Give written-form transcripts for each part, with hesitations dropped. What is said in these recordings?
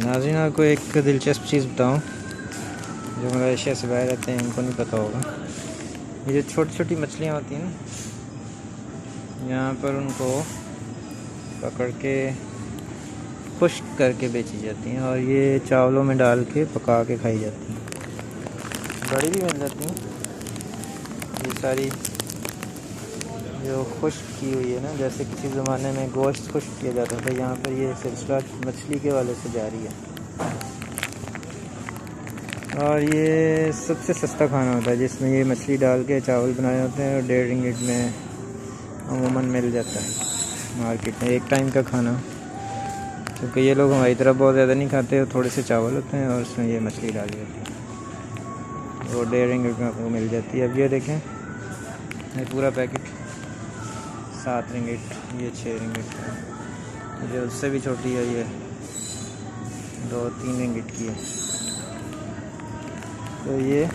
नाज़रीन, आपको एक दिलचस्प चीज़ बताऊं, जो मलेशिया से बाहर रहते हैं उनको नहीं पता होगा। ये जो छोटी छोटी मछलियाँ होती हैं ना, यहाँ पर उनको पकड़ के खुश्क करके बेची जाती हैं और ये चावलों में डाल के पका के खाई जाती हैं। बड़ी भी मिल जाती हैं ये सारी, जो खुश्क की हुई है ना, जैसे किसी ज़माने में गोश्त खुश्क किया जाता था, यहाँ पर ये सिलसिला मछली के वाले से जारी है। और ये सबसे सस्ता खाना होता है, जिसमें ये मछली डाल के चावल बनाए होते हैं और 1.5 रिंगिट में अमूमन मिल जाता है मार्केट में, एक टाइम का खाना। क्योंकि ये लोग हमारी तरफ बहुत ज़्यादा नहीं खाते, थोड़े से चावल होते हैं और उसमें ये मछली डाली जाती है, वो 1.5 रिंगिट में आपको मिल जाती है। अब ये देखें, ये पूरा पैकेट 7 रिंगिट, ये 6 रिंगिट का, जो उससे भी छोटी है ये 2-3 रिंगिट की है। तो ये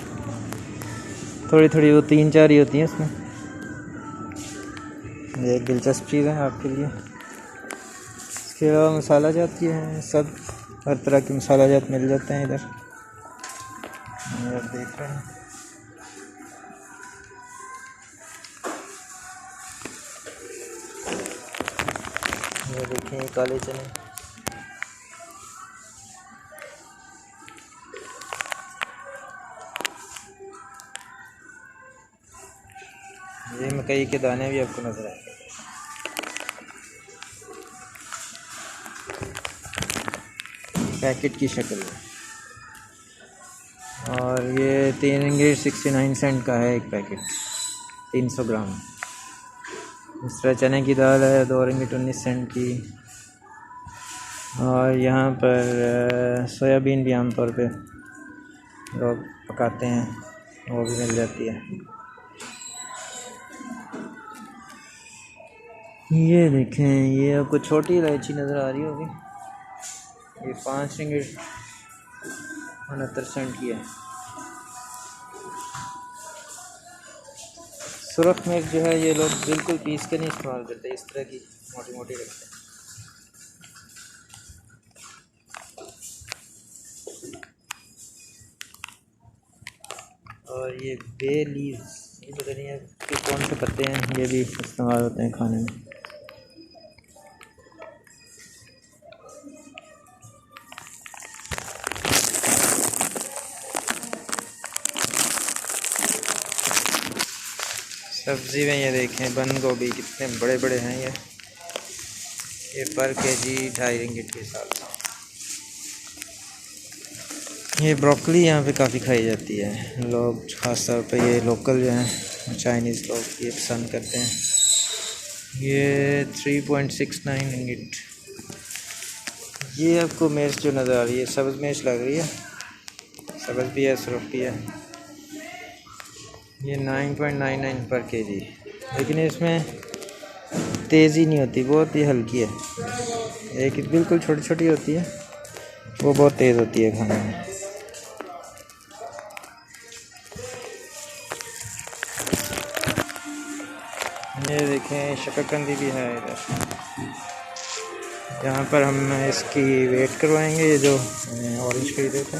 थोड़ी थोड़ी वो 3-4 ही होती हैं इसमें। ये एक दिलचस्प चीज़ है आपके लिए। इसके अलावा मसाला जात ये हैं, सब हर तरह के मसाला जात मिल जाते हैं इधर, ये आप देख रहे हैं। ये देखें, ये काले चने, ये मकई के दाने भी आपको नज़र आएंगे। पैकेट की शक्ल में, और ये 3 रिंगिट 69 सेंट का है एक पैकेट, 300 ग्राम। इस तरह चने की दाल है 2 रिंगिट 19 सेंट की। और यहाँ पर सोयाबीन भी आमतौर पे लोग पकाते हैं, वो भी मिल जाती है। ये देखें, ये आपको छोटी इलायची नज़र आ रही होगी, ये 5 रिंगिट 69 सेंट की है। सुरख मिर्च जो है ये लोग बिल्कुल पीस के नहीं इस्तेमाल करते, इस तरह की मोटी मोटी रखते हैं। और ये बे लीव्स, ये पता नहीं है कि कौन से पत्ते हैं, ये भी इस्तेमाल होते हैं खाने में। सब्ज़ी में ये देखें, बंद गोभी कितने बड़े बड़े हैं ये पर केजी 2.5 रिंगिट के हिसाब से। ये ब्रोकली यहाँ पे काफ़ी खाई जाती है, लोग ख़ास तौर पे ये लोकल जो हैं चाइनीज़ लोग ये पसंद करते हैं। ये 3.69 रिंगिट। ये आपको मिर्च जो नज़र आ रही है, सब्ज़ मिर्च लग रही है, सब्ज़ भी है, सुरख भी है। ये 9.99 पर केजी, लेकिन इसमें तेज़ी नहीं होती, बहुत ही हल्की है। एक बिल्कुल छोटी छोटी होती है, वो बहुत तेज़ होती है खाने में। ये देखें, शकरकंदी भी है इधर। यहाँ पर हम इसकी वेट करवाएंगे, ये जो ऑरेंज खरीदे थे,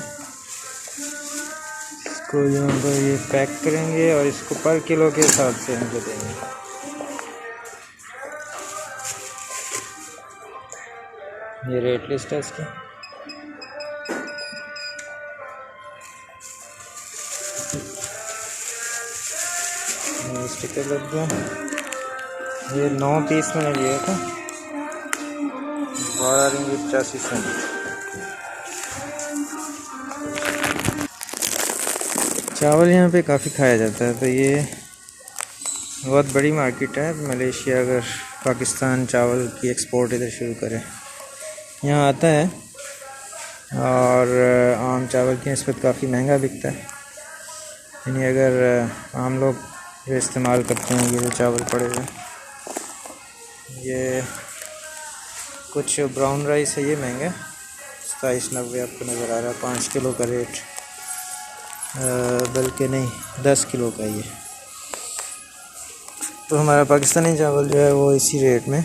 इसको यहाँ पर ये पैक करेंगे और इसको पर किलो के हिसाब से हमको देंगे। ये रेट लिस्ट है इसकी। स्टिकर लग गया। ये 9 पीस मैंने लिया था, 12 रिंगिट 85 सेंट। चावल यहाँ पे काफ़ी खाया जाता है, तो ये बहुत बड़ी मार्केट है मलेशिया। अगर पाकिस्तान चावल की एक्सपोर्ट इधर शुरू करे, यहाँ आता है, और आम चावल की निस्बत काफ़ी महंगा बिकता है। यानी अगर आम लोग जो इस्तेमाल करते हैं, ये जो चावल पड़े हुए, ये कुछ ब्राउन राइस है, ये महंगा 27.90 आपको नज़र आ रहा है, 5 किलो का रेट, बल्कि नहीं 10 किलो का ये। तो हमारा पाकिस्तानी चावल जो है वो इसी रेट में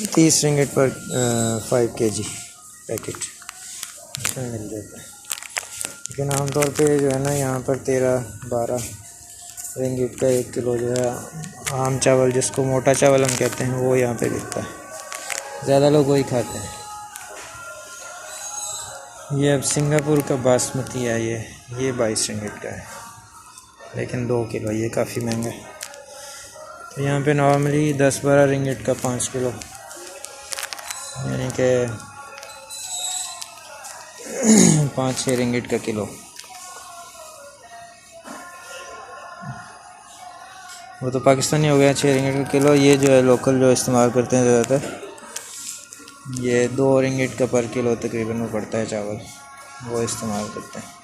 30 रिंगिट पर 5 केजी। पैकेट इसमें मिल जाता है। लेकिन आमतौर पे जो है ना यहाँ पर 13-12 रिंगिट का 1 किलो जो है आम चावल, जिसको मोटा चावल हम कहते हैं, वो यहाँ पे बिकता है। ज़्यादा लोग वही खाते हैं। ये अब सिंगापुर का बासमती है, ये 22 रिंगिट का है, लेकिन 2 किलो, ये काफ़ी महंगा है। तो यहाँ पे नॉर्मली 10-12 रिंगिट का 5 किलो, यानी कि 5-6 रिंगिट का किलो। वो तो पाकिस्तानी हो गया 6 रिंगिट का किलो। ये जो है लोकल जो इस्तेमाल करते हैं ज़्यादातर, ये 2 रिंगिट का पर किलो तकरीबन वो पड़ता है चावल, वो इस्तेमाल करते हैं।